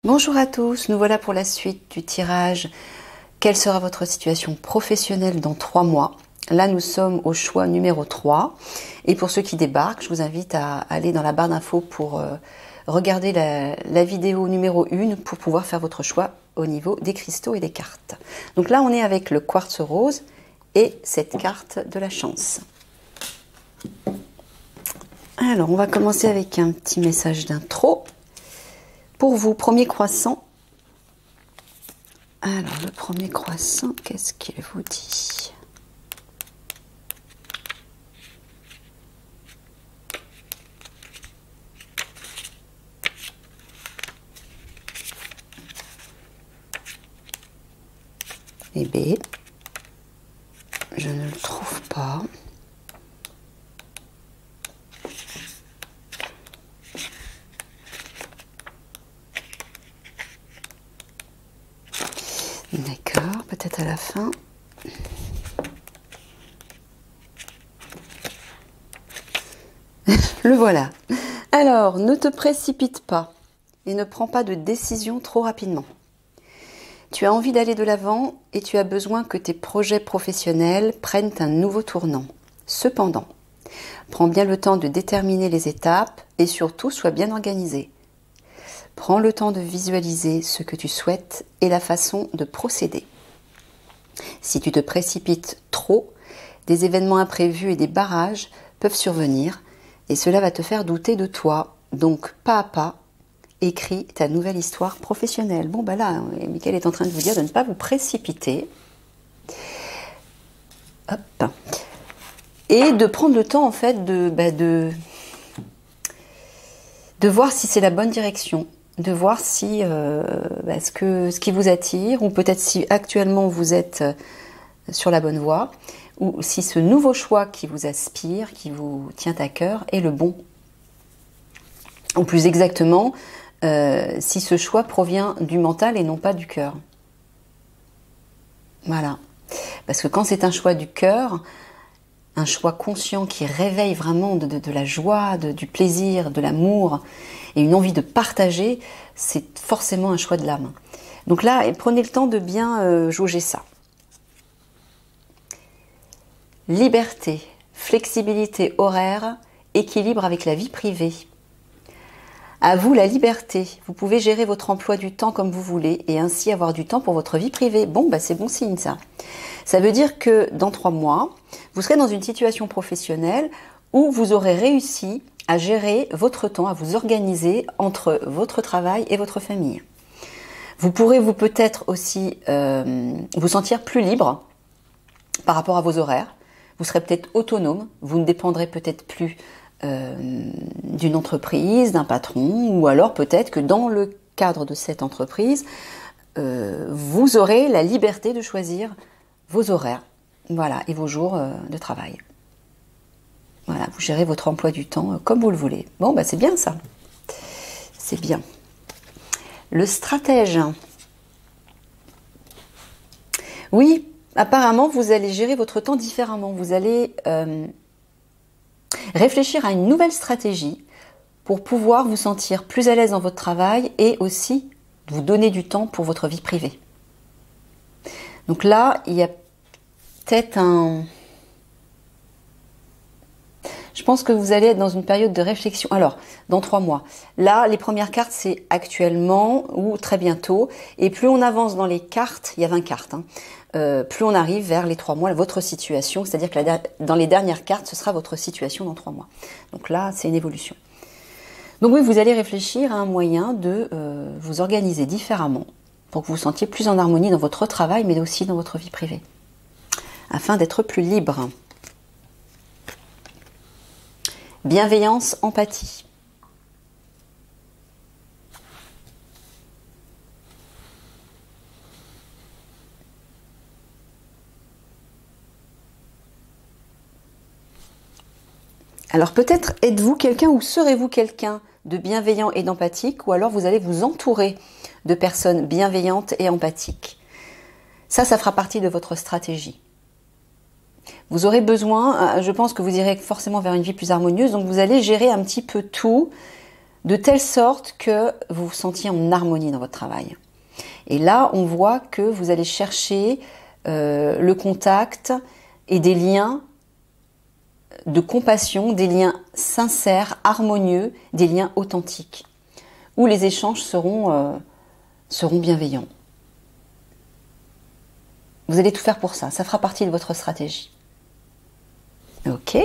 Bonjour à tous, nous voilà pour la suite du tirage. Quelle sera votre situation professionnelle dans 3 mois? Là, nous sommes au choix numéro 3. Et pour ceux qui débarquent, je vous invite à aller dans la barre d'infos pour regarder la vidéo numéro 1 pour pouvoir faire votre choix au niveau des cristaux et des cartes. Donc là, on est avec le quartz rose et cette carte de la chance. Alors, on va commencer avec un petit message d'intro. Pour vous, premier croissant. Alors, le premier croissant, qu'est-ce qu'il vous dit? Eh bien, je ne le trouve pas. D'accord, peut-être à la fin. Le voilà. Alors, ne te précipite pas et ne prends pas de décision trop rapidement. Tu as envie d'aller de l'avant et tu as besoin que tes projets professionnels prennent un nouveau tournant. Cependant, prends bien le temps de déterminer les étapes et surtout sois bien organisé. Prends le temps de visualiser ce que tu souhaites et la façon de procéder. Si tu te précipites trop, des événements imprévus et des barrages peuvent survenir et cela va te faire douter de toi. Donc, pas à pas, écris ta nouvelle histoire professionnelle. Bon, bah là, Michael est en train de vous dire de ne pas vous précipiter. Hop. Et de prendre le temps, en fait, de voir si c'est la bonne direction. De voir si ce qui vous attire, ou peut-être si actuellement vous êtes sur la bonne voie, ou si ce nouveau choix qui vous aspire, qui vous tient à cœur, est le bon. Ou plus exactement, si ce choix provient du mental et non pas du cœur. Voilà. Parce que quand c'est un choix du cœur, un choix conscient qui réveille vraiment de la joie, du plaisir, de l'amour et une envie de partager, c'est forcément un choix de l'âme. Donc là, prenez le temps de bien jauger ça. Liberté, flexibilité horaire, équilibre avec la vie privée. À vous la liberté. Vous pouvez gérer votre emploi du temps comme vous voulez et ainsi avoir du temps pour votre vie privée. Bon, bah c'est bon signe ça. Ça veut dire que dans 3 mois, vous serez dans une situation professionnelle où vous aurez réussi à gérer votre temps, à vous organiser entre votre travail et votre famille. Vous pourrez peut-être aussi vous sentir plus libre par rapport à vos horaires. Vous serez peut-être autonome, vous ne dépendrez peut-être plus d'une entreprise, d'un patron, ou alors peut-être que dans le cadre de cette entreprise, vous aurez la liberté de choisir vos horaires, voilà, et vos jours de travail. Voilà, vous gérez votre emploi du temps comme vous le voulez. Bon, bah c'est bien ça. C'est bien. Le stratège. Oui, apparemment, vous allez gérer votre temps différemment. Vous allez réfléchir à une nouvelle stratégie pour pouvoir vous sentir plus à l'aise dans votre travail et aussi vous donner du temps pour votre vie privée. Donc là, il y a peut-être Je pense que vous allez être dans une période de réflexion. Alors, dans 3 mois. Là, les premières cartes, c'est actuellement ou très bientôt. Et plus on avance dans les cartes, il y a 20 cartes, plus on arrive vers les 3 mois, votre situation. C'est-à-dire que dans les dernières cartes, ce sera votre situation dans 3 mois. Donc là, c'est une évolution. Donc oui, vous allez réfléchir à un moyen de vous organiser différemment pour que vous vous sentiez plus en harmonie dans votre travail, mais aussi dans votre vie privée, afin d'être plus libre. Bienveillance, empathie. Alors peut-être êtes-vous quelqu'un ou serez-vous quelqu'un de bienveillant et d'empathique, ou alors vous allez vous entourer de personnes bienveillantes et empathiques. Ça fera partie de votre stratégie. Vous aurez besoin, je pense que vous irez forcément vers une vie plus harmonieuse, donc vous allez gérer un petit peu tout de telle sorte que vous vous sentiez en harmonie dans votre travail. Et là, on voit que vous allez chercher le contact et des liens de compassion, des liens sincères, harmonieux, des liens authentiques, où les échanges seront bienveillants. Vous allez tout faire pour ça, ça fera partie de votre stratégie. Ok,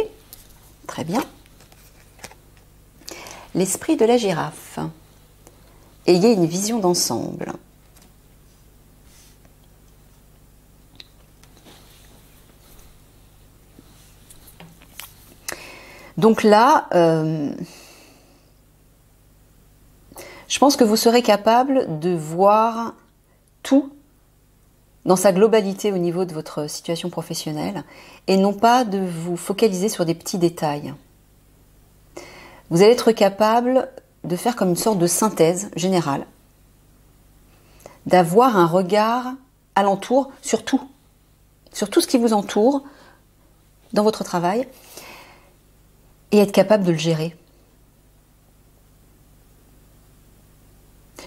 très bien. L'esprit de la girafe. Ayez une vision d'ensemble. Donc là, je pense que vous serez capable de voir tout dans sa globalité au niveau de votre situation professionnelle et non pas de vous focaliser sur des petits détails. Vous allez être capable de faire comme une sorte de synthèse générale, d'avoir un regard alentour sur tout ce qui vous entoure dans votre travail et être capable de le gérer.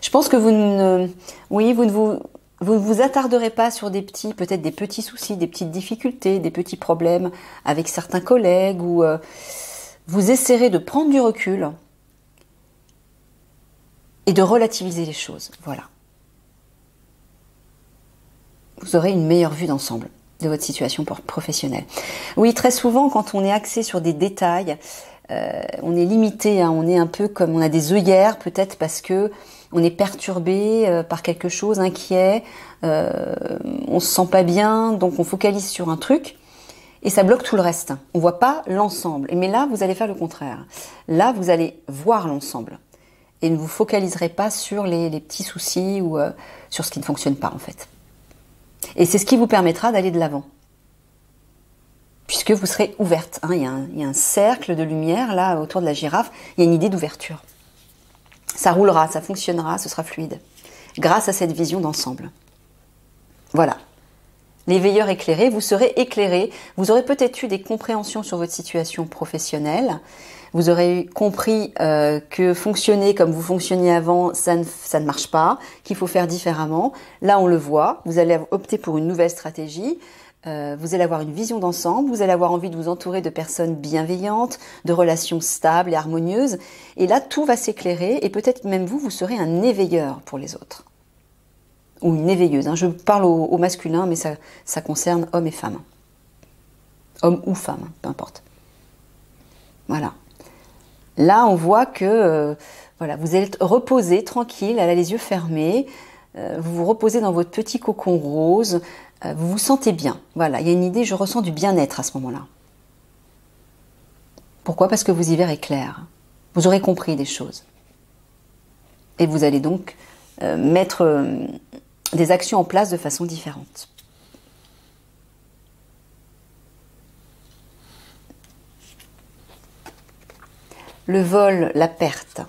Je pense que vous ne vous attarderez pas sur peut-être des petits soucis, des petites difficultés, des petits problèmes avec certains collègues ou vous essaierez de prendre du recul et de relativiser les choses. Voilà. Vous aurez une meilleure vue d'ensemble de votre situation professionnelle. Oui, très souvent, quand on est axé sur des détails, on est limité, hein, on est un peu comme on a des œillères, peut-être parce que on est perturbé par quelque chose, inquiet, on se sent pas bien, donc on focalise sur un truc et ça bloque tout le reste. On voit pas l'ensemble. Mais là, vous allez faire le contraire. Là, vous allez voir l'ensemble et ne vous focaliserez pas sur les petits soucis ou sur ce qui ne fonctionne pas en fait. Et c'est ce qui vous permettra d'aller de l'avant. Puisque vous serez ouverte. Hein, il y a un cercle de lumière là autour de la girafe. Il y a une idée d'ouverture. Ça roulera, ça fonctionnera, ce sera fluide. Grâce à cette vision d'ensemble. Voilà. Les veilleurs éclairés, vous serez éclairés. Vous aurez peut-être eu des compréhensions sur votre situation professionnelle. Vous aurez compris que fonctionner comme vous fonctionniez avant, ça ne marche pas, qu'il faut faire différemment. Là, on le voit. Vous allez opter pour une nouvelle stratégie. Vous allez avoir une vision d'ensemble. Vous allez avoir envie de vous entourer de personnes bienveillantes, de relations stables et harmonieuses. Et là, tout va s'éclairer. Et peut-être même vous serez un éveilleur pour les autres. Ou une éveilleuse. Hein. Je parle au masculin, mais ça concerne hommes et femmes. Hommes ou femmes, peu importe. Voilà. Là, on voit que voilà, vous allez être reposé, tranquille, elle a les yeux fermés, vous vous reposez dans votre petit cocon rose, vous vous sentez bien. Voilà, il y a une idée, je ressens du bien-être à ce moment-là. Pourquoi ? Parce que vous y verrez clair. Vous aurez compris des choses. Et vous allez donc mettre des actions en place de façon différente. Le vol, la perte.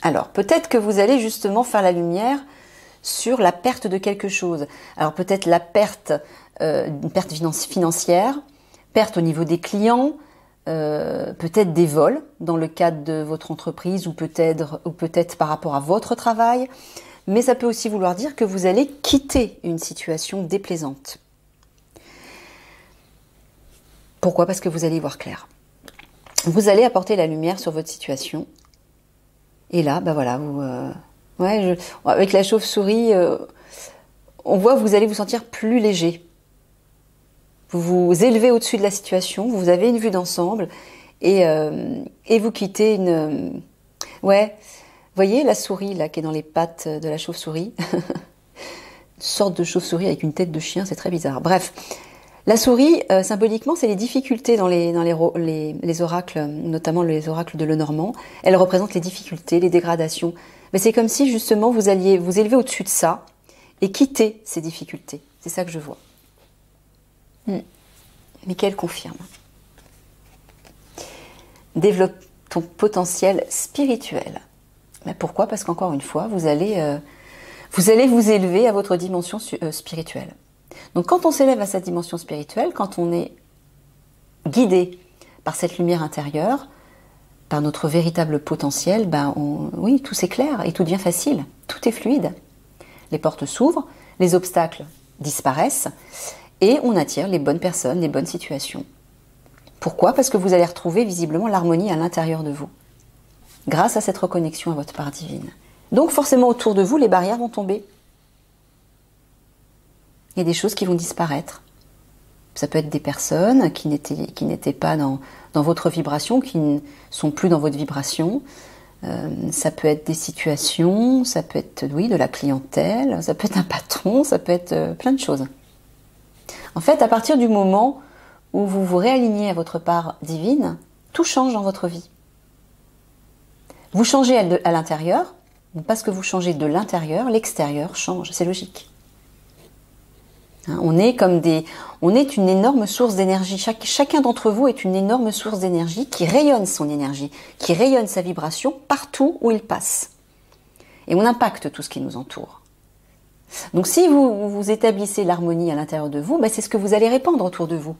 Alors, peut-être que vous allez justement faire la lumière sur la perte de quelque chose. Alors, peut-être la perte, une perte financière, perte au niveau des clients, peut-être des vols dans le cadre de votre entreprise ou peut-être par rapport à votre travail. Mais ça peut aussi vouloir dire que vous allez quitter une situation déplaisante. Pourquoi ? Parce que vous allez y voir clair. Vous allez apporter la lumière sur votre situation. Et là, ben voilà, avec la chauve-souris, on voit que vous allez vous sentir plus léger. Vous vous élevez au-dessus de la situation, vous avez une vue d'ensemble et vous quittez une... vous voyez la souris là qui est dans les pattes de la chauve-souris. Une sorte de chauve-souris avec une tête de chien, c'est très bizarre. Bref. La souris, symboliquement, c'est les difficultés dans les oracles, notamment les oracles de Lenormand. Elle représente les difficultés, les dégradations. Mais c'est comme si, justement, vous alliez vous élever au-dessus de ça et quitter ces difficultés. C'est ça que je vois. Michael confirme. Développe ton potentiel spirituel. Mais pourquoi ? Parce qu'encore une fois, vous allez vous élever à votre dimension spirituelle. Donc quand on s'élève à cette dimension spirituelle, quand on est guidé par cette lumière intérieure, par notre véritable potentiel, oui, tout s'éclaire et tout devient facile, tout est fluide. Les portes s'ouvrent, les obstacles disparaissent et on attire les bonnes personnes, les bonnes situations. Pourquoi? Parce que vous allez retrouver visiblement l'harmonie à l'intérieur de vous, grâce à cette reconnexion à votre part divine. Donc forcément autour de vous, les barrières vont tomber. Il y a des choses qui vont disparaître. Ça peut être des personnes qui n'étaient pas dans votre vibration, qui ne sont plus dans votre vibration. Ça peut être des situations, ça peut être, oui, de la clientèle, ça peut être un patron, ça peut être plein de choses. En fait, à partir du moment où vous vous réalignez à votre part divine, tout change dans votre vie. Vous changez à l'intérieur, parce que vous changez de l'intérieur, l'extérieur change, c'est logique. On est une énorme source d'énergie. Chacun d'entre vous est une énorme source d'énergie qui rayonne son énergie, qui rayonne sa vibration partout où il passe. Et on impacte tout ce qui nous entoure. Donc si vous établissez l'harmonie à l'intérieur de vous, c'est ce que vous allez répandre autour de vous.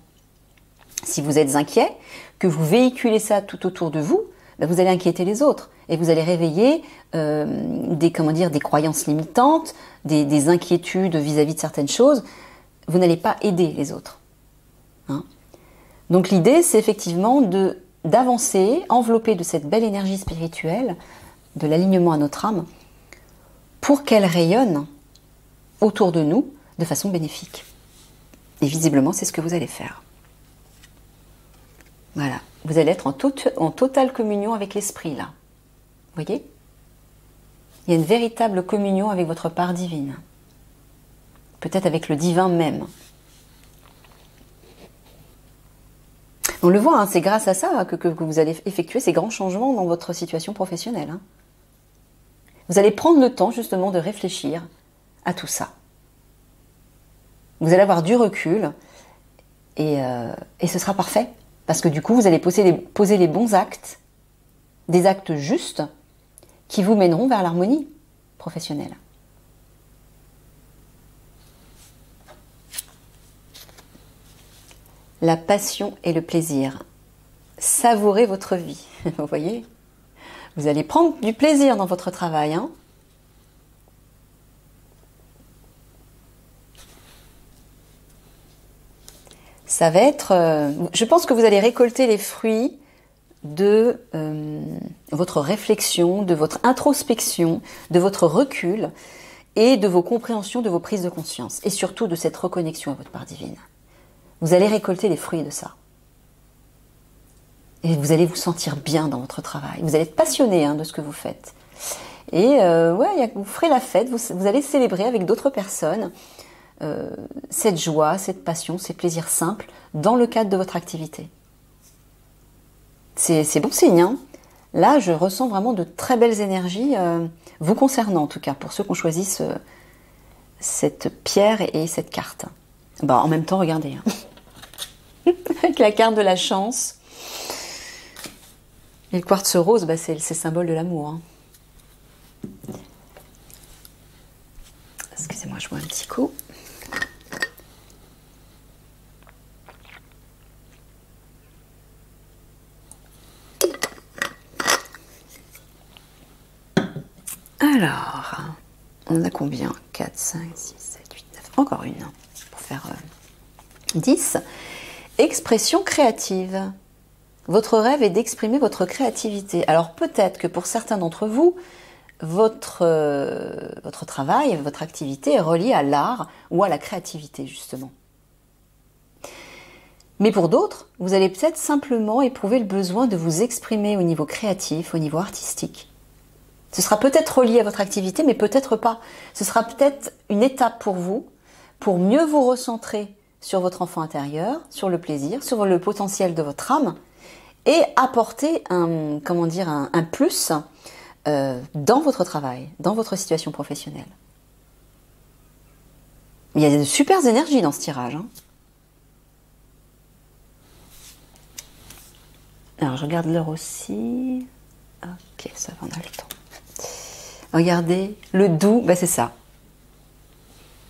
Si vous êtes inquiet, que vous véhiculez ça tout autour de vous, vous allez inquiéter les autres. Et vous allez réveiller des croyances limitantes, des inquiétudes vis-à-vis de certaines choses. Vous n'allez pas aider les autres. Donc l'idée, c'est effectivement d'avancer, enveloppé de cette belle énergie spirituelle, de l'alignement à notre âme, pour qu'elle rayonne autour de nous de façon bénéfique. Et visiblement, c'est ce que vous allez faire. Voilà. Vous allez être en totale communion avec l'esprit, là. Vous voyez? Il y a une véritable communion avec votre part divine. Peut-être avec le divin même. On le voit, c'est grâce à ça que vous allez effectuer ces grands changements dans votre situation professionnelle. Vous allez prendre le temps justement de réfléchir à tout ça. Vous allez avoir du recul et ce sera parfait. Parce que du coup, vous allez poser les bons actes, des actes justes qui vous mèneront vers l'harmonie professionnelle. La passion et le plaisir. Savourez votre vie. Vous voyez? Vous allez prendre du plaisir dans votre travail. Ça va être... je pense que vous allez récolter les fruits de votre réflexion, de votre introspection, de votre recul et de vos compréhensions, de vos prises de conscience. Et surtout de cette reconnexion à votre part divine. Vous allez récolter les fruits de ça. Et vous allez vous sentir bien dans votre travail. Vous allez être passionné de ce que vous faites. Et vous ferez la fête, vous allez célébrer avec d'autres personnes cette joie, cette passion, ces plaisirs simples dans le cadre de votre activité. C'est bon signe. Là, je ressens vraiment de très belles énergies vous concernant en tout cas, pour ceux qui ont choisi cette pierre et cette carte. En même temps, regardez. Avec la carte de la chance. Et le quartz rose, c'est le symbole de l'amour. Excusez-moi, je bois un petit coup. Alors, on en a combien? 4, 5, 6, 7, 8, 9. Encore une, pour faire 10. Expression créative. Votre rêve est d'exprimer votre créativité. Alors peut-être que pour certains d'entre vous, votre travail, votre activité est reliée à l'art ou à la créativité justement. Mais pour d'autres, vous allez peut-être simplement éprouver le besoin de vous exprimer au niveau créatif, au niveau artistique. Ce sera peut-être relié à votre activité, mais peut-être pas. Ce sera peut-être une étape pour vous, pour mieux vous recentrer sur votre enfant intérieur, sur le plaisir, sur le potentiel de votre âme, et apporter un plus dans votre travail, dans votre situation professionnelle. Il y a de super énergies dans ce tirage. Alors, je regarde l'heure aussi. Ok, ça va, on a le temps. Regardez, le doux, c'est ça.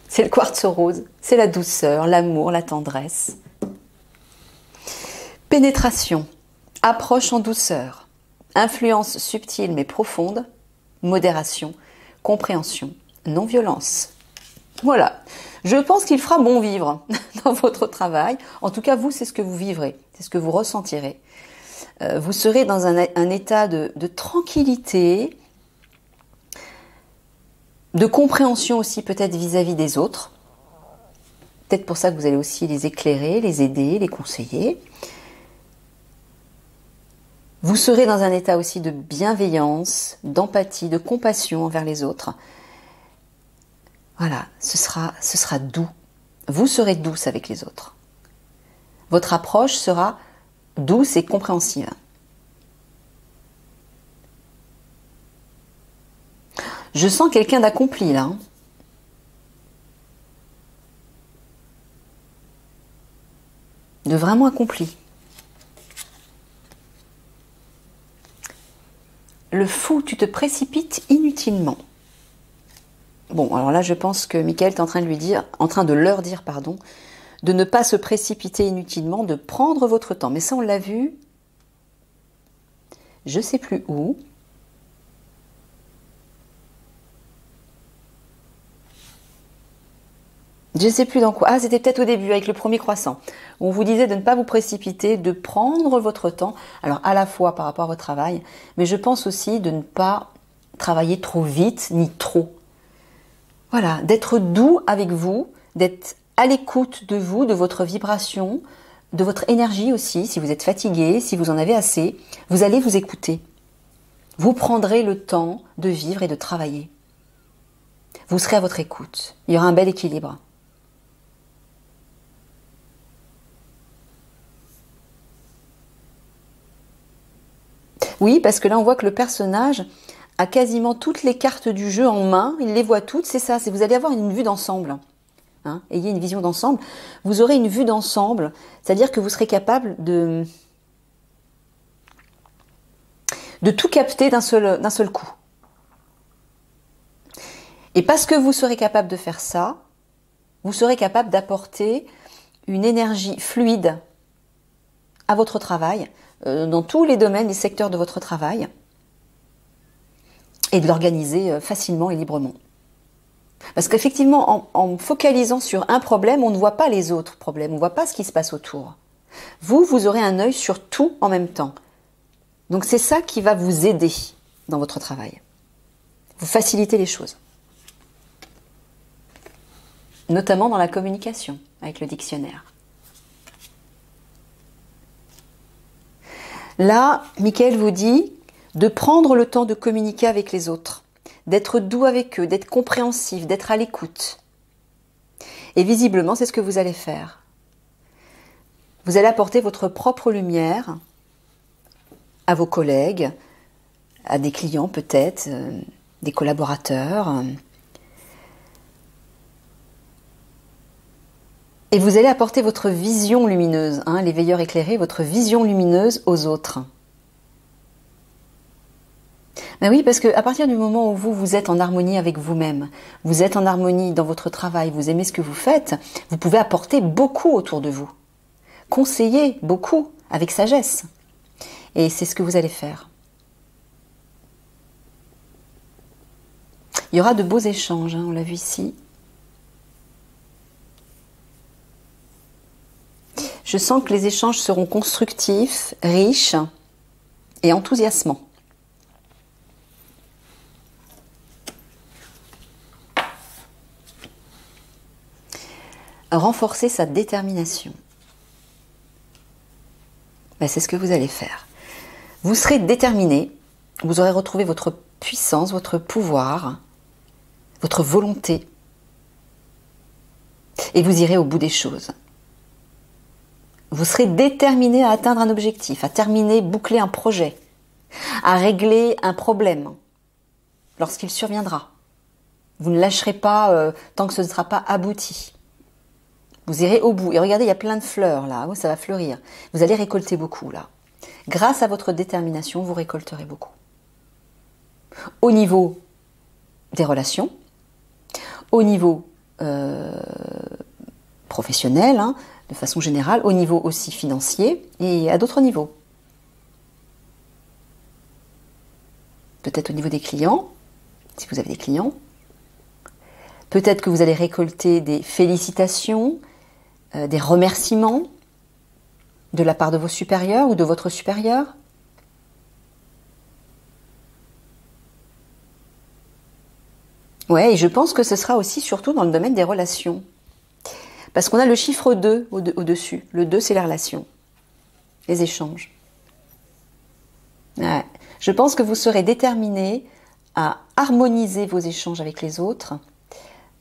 C'est le quartz rose, c'est la douceur, l'amour, la tendresse. Pénétration, approche en douceur, Influence subtile mais profonde, modération, compréhension, non-violence. Voilà, je pense qu'il fera bon vivre dans votre travail. En tout cas, vous, c'est ce que vous vivrez, c'est ce que vous ressentirez. Vous serez dans un état de tranquillité, de compréhension aussi peut-être vis-à-vis des autres. Peut-être pour ça que vous allez aussi les éclairer, les aider, les conseiller. Vous serez dans un état aussi de bienveillance, d'empathie, de compassion envers les autres. Voilà, ce sera doux. Vous serez douce avec les autres. Votre approche sera douce et compréhensive. Je sens quelqu'un d'accompli là. De vraiment accompli. Le fou, tu te précipites inutilement. Bon, alors là, je pense que Michael est en train de leur dire, de ne pas se précipiter inutilement, de prendre votre temps. Mais ça, on l'a vu, je ne sais plus où. Je ne sais plus dans quoi. Ah, c'était peut-être au début, avec le premier croissant. Où on vous disait de ne pas vous précipiter, de prendre votre temps. Alors, à la fois par rapport au travail, mais je pense aussi de ne pas travailler trop vite, ni trop. Voilà, d'être doux avec vous, d'être à l'écoute de vous, de votre vibration, de votre énergie aussi. Si vous êtes fatigué, si vous en avez assez, vous allez vous écouter. Vous prendrez le temps de vivre et de travailler. Vous serez à votre écoute. Il y aura un bel équilibre. Oui, parce que là, on voit que le personnage a quasiment toutes les cartes du jeu en main. Il les voit toutes, c'est ça. Vous allez avoir une vue d'ensemble. Hein, ayez une vision d'ensemble. Vous aurez une vue d'ensemble, c'est-à-dire que vous serez capable de tout capter d'un seul coup. Et parce que vous serez capable de faire ça, vous serez capable d'apporter une énergie fluide à votre travail, dans tous les domaines, les secteurs de votre travail, et de l'organiser facilement et librement. Parce qu'effectivement, en focalisant sur un problème, on ne voit pas les autres problèmes, on ne voit pas ce qui se passe autour. Vous aurez un œil sur tout en même temps. Donc c'est ça qui va vous aider dans votre travail. Vous facilitez les choses. Notamment dans la communication avec le dictionnaire. Là, Michael vous dit de prendre le temps de communiquer avec les autres, d'être doux avec eux, d'être compréhensif, d'être à l'écoute. Et visiblement, c'est ce que vous allez faire. Vous allez apporter votre propre lumière à vos collègues, à des clients peut-être, des collaborateurs. Et vous allez apporter votre vision lumineuse, les veilleurs éclairés, votre vision lumineuse aux autres. Ben oui, parce qu'à partir du moment où vous êtes en harmonie avec vous-même, vous êtes en harmonie dans votre travail, vous aimez ce que vous faites, vous pouvez apporter beaucoup autour de vous. Conseiller beaucoup, avec sagesse. Et c'est ce que vous allez faire. Il y aura de beaux échanges, on l'a vu ici. Je sens que les échanges seront constructifs, riches et enthousiasmants. Renforcer sa détermination. Ben, c'est ce que vous allez faire. Vous serez déterminé, vous aurez retrouvé votre puissance, votre pouvoir, votre volonté. Et vous irez au bout des choses. Vous serez déterminé à atteindre un objectif, à terminer, boucler un projet, à régler un problème lorsqu'il surviendra. Vous ne lâcherez pas tant que ce ne sera pas abouti. Vous irez au bout. Et regardez, il y a plein de fleurs là, ça va fleurir. Vous allez récolter beaucoup là. Grâce à votre détermination, vous récolterez beaucoup. Au niveau des relations, au niveau professionnel, de façon générale, au niveau aussi financier et à d'autres niveaux. peut-être au niveau des clients, si vous avez des clients. Peut-être que vous allez récolter des félicitations, des remerciements de la part de vos supérieurs ou de votre supérieur. Ouais, et je pense que ce sera aussi surtout dans le domaine des relations. Parce qu'on a le chiffre 2 au-dessus. Le 2, c'est les relations, les échanges. Ouais. Je pense que vous serez déterminé à harmoniser vos échanges avec les autres,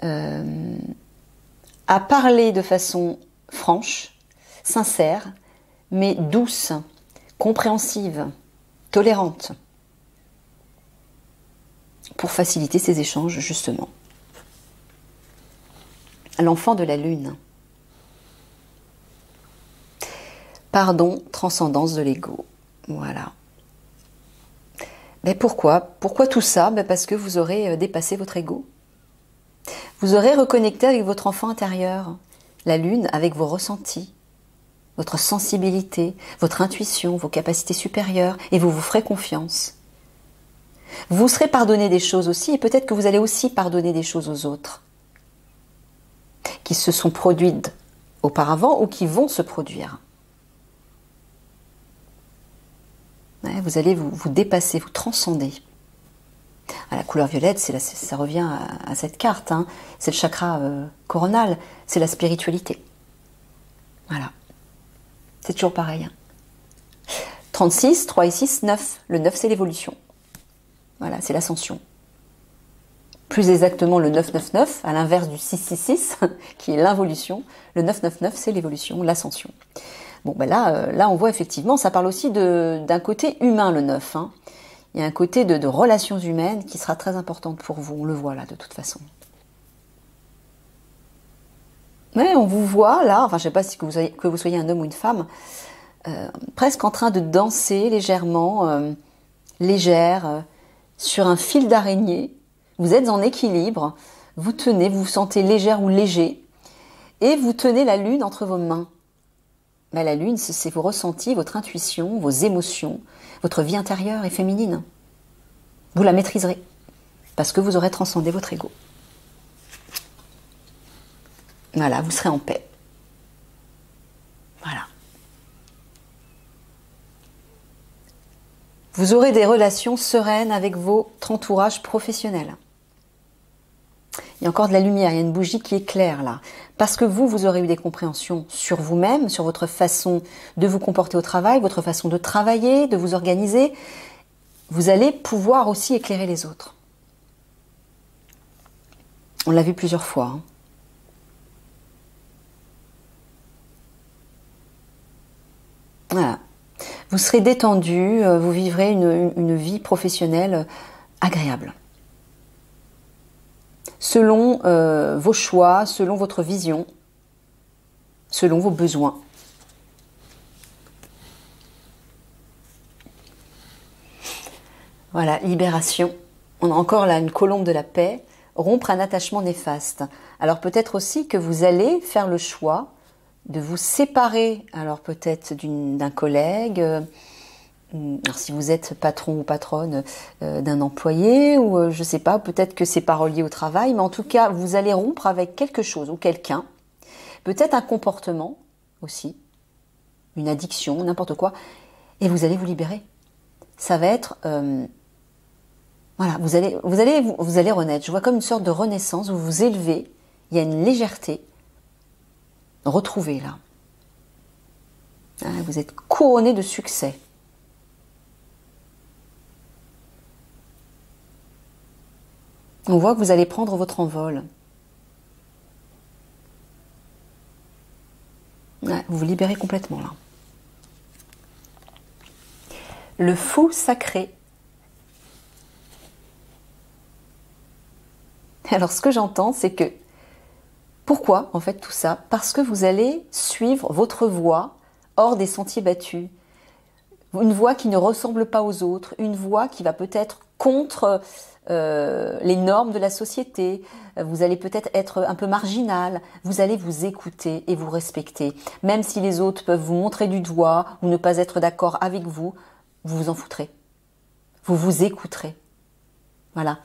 à parler de façon franche, sincère, mais douce, compréhensive, tolérante, pour faciliter ces échanges, justement. L'enfant de la lune. Pardon, transcendance de l'ego. Voilà. Mais pourquoi? Pourquoi tout ça? Parce que vous aurez dépassé votre ego. Vous aurez reconnecté avec votre enfant intérieur, la lune, avec vos ressentis, votre sensibilité, votre intuition, vos capacités supérieures, et vous vous ferez confiance. Vous serez pardonné des choses aussi, et peut-être que vous allez aussi pardonner des choses aux autres, qui se sont produites auparavant ou qui vont se produire. Ouais, vous allez vous dépasser, vous transcender. La couleur violette, ça revient à cette carte, hein. C'est le chakra coronal, c'est la spiritualité. Voilà. C'est toujours pareil. 36, 3 et 6, 9. Le 9, c'est l'évolution. Voilà, c'est l'ascension. Plus exactement le 999, à l'inverse du 666, qui est l'involution. Le 999, c'est l'évolution, l'ascension. Bon, là, on voit effectivement, ça parle aussi d'un côté humain, le 9. Hein. Il y a un côté de relations humaines qui sera très importante pour vous. On le voit là, de toute façon. Mais on vous voit là, enfin, je ne sais pas si que vous soyez un homme ou une femme, presque en train de danser légèrement, légère, sur un fil d'araignée. Vous êtes en équilibre, vous tenez, vous vous sentez légère ou léger, et vous tenez la lune entre vos mains. Mais la lune, c'est vos ressentis, votre intuition, vos émotions, votre vie intérieure et féminine. Vous la maîtriserez, parce que vous aurez transcendé votre ego. Voilà, vous serez en paix. Voilà. Vous aurez des relations sereines avec votre entourage professionnel. Il y a encore de la lumière, il y a une bougie qui éclaire là. Parce que vous aurez eu des compréhensions sur vous-même, sur votre façon de vous comporter au travail, votre façon de travailler, de vous organiser. Vous allez pouvoir aussi éclairer les autres. On l'a vu plusieurs fois. Hein. Voilà. Vous serez détendu, vous vivrez une vie professionnelle agréable. Selon vos choix, selon votre vision, selon vos besoins. Voilà, libération. On a encore là une colombe de la paix, rompre un attachement néfaste. Alors peut-être aussi que vous allez faire le choix de vous séparer, alors peut-être d'un collègue, alors si vous êtes patron ou patronne d'un employé, ou je ne sais pas, peut-être que c'est pas relié au travail, mais en tout cas, vous allez rompre avec quelque chose ou quelqu'un, peut-être un comportement aussi, une addiction, n'importe quoi, et vous allez vous libérer. Ça va être... voilà, vous allez renaître. Je vois comme une sorte de renaissance, vous vous élevez, il y a une légèreté retrouvée là. Vous êtes couronné de succès. On voit que vous allez prendre votre envol. Vous vous libérez complètement là. Le fou sacré. Alors ce que j'entends, c'est que pourquoi en fait tout ça? Parce que vous allez suivre votre voie hors des sentiers battus. Une voie qui ne ressemble pas aux autres, une voie qui va peut-être contre les normes de la société. Vous allez peut-être être un peu marginal. Vous allez vous écouter et vous respecter. Même si les autres peuvent vous montrer du doigt ou ne pas être d'accord avec vous, vous vous en foutrez. Vous vous écouterez. Voilà.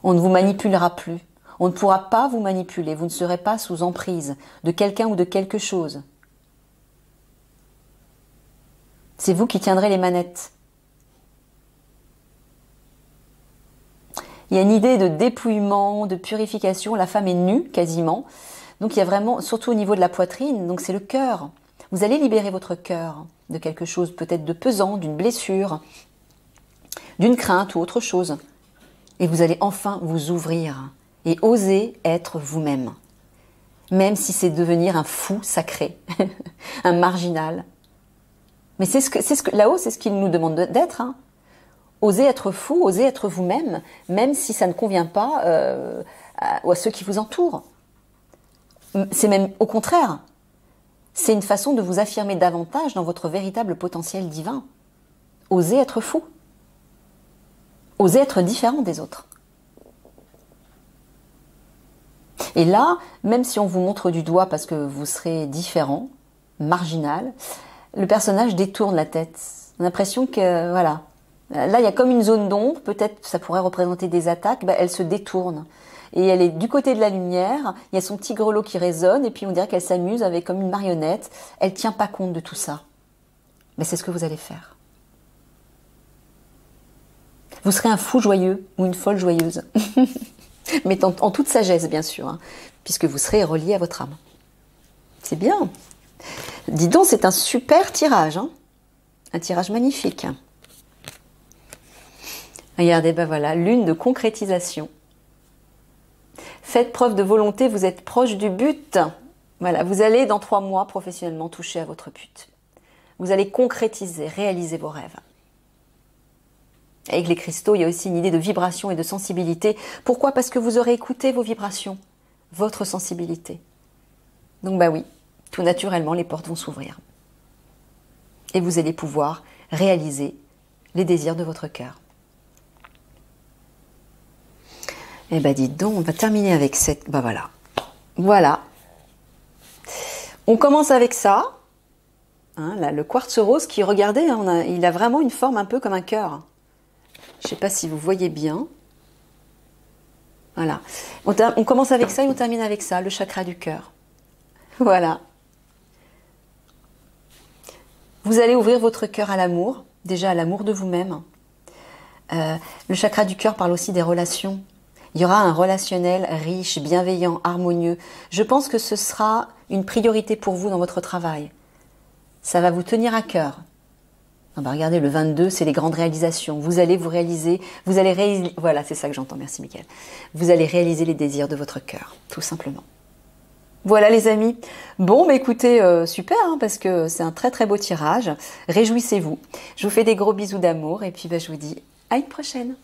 On ne vous manipulera plus. On ne pourra pas vous manipuler. Vous ne serez pas sous emprise de quelqu'un ou de quelque chose. C'est vous qui tiendrez les manettes. Il y a une idée de dépouillement, de purification. La femme est nue quasiment. Donc il y a vraiment, surtout au niveau de la poitrine, donc c'est le cœur. Vous allez libérer votre cœur de quelque chose peut-être de pesant, d'une blessure, d'une crainte ou autre chose. Et vous allez enfin vous ouvrir et oser être vous-même. Même si c'est devenir un fou sacré, un marginal. Mais là-haut, c'est ce qu'il nous demande d'être. Hein. Osez être fou, osez être vous-même, même si ça ne convient pas à ceux qui vous entourent. C'est même au contraire. C'est une façon de vous affirmer davantage dans votre véritable potentiel divin. Osez être fou. Osez être différent des autres. Et là, même si on vous montre du doigt parce que vous serez différent, marginal, le personnage détourne la tête. On a l'impression que, voilà, là il y a comme une zone d'ombre, peut-être ça pourrait représenter des attaques, elle se détourne. Et elle est du côté de la lumière, il y a son petit grelot qui résonne, et puis on dirait qu'elle s'amuse avec comme une marionnette. Elle ne tient pas compte de tout ça. Mais c'est ce que vous allez faire. Vous serez un fou joyeux ou une folle joyeuse. Mais en toute sagesse, bien sûr, hein, puisque vous serez relié à votre âme. C'est bien. Dis donc, c'est un super tirage. Hein, un tirage magnifique. Regardez, ben voilà, lune de concrétisation. Faites preuve de volonté, vous êtes proche du but. Voilà, vous allez dans 3 mois professionnellement toucher à votre but. Vous allez concrétiser, réaliser vos rêves. Avec les cristaux, il y a aussi une idée de vibration et de sensibilité. Pourquoi? Parce que vous aurez écouté vos vibrations, votre sensibilité. Donc bah oui, tout naturellement, les portes vont s'ouvrir. Et vous allez pouvoir réaliser les désirs de votre cœur. Eh ben dites donc, on va terminer avec cette... Ben voilà. Voilà. On commence avec ça. Hein, là, le quartz rose qui, regardez, hein, il a vraiment une forme un peu comme un cœur. Je ne sais pas si vous voyez bien. Voilà. On commence avec ça et on termine avec ça, le chakra du cœur. Voilà. Vous allez ouvrir votre cœur à l'amour, déjà à l'amour de vous-même. Le chakra du cœur parle aussi des relations. Il y aura un relationnel riche, bienveillant, harmonieux. Je pense que ce sera une priorité pour vous dans votre travail. Ça va vous tenir à cœur. Ah bah regardez, le 22, c'est les grandes réalisations. Vous allez vous réaliser, voilà, c'est ça que j'entends, merci Mickaël. Vous allez réaliser les désirs de votre cœur, tout simplement. Voilà les amis. Bon, bah écoutez, super, hein, parce que c'est un très très beau tirage. Réjouissez-vous. Je vous fais des gros bisous d'amour et puis bah, je vous dis à une prochaine.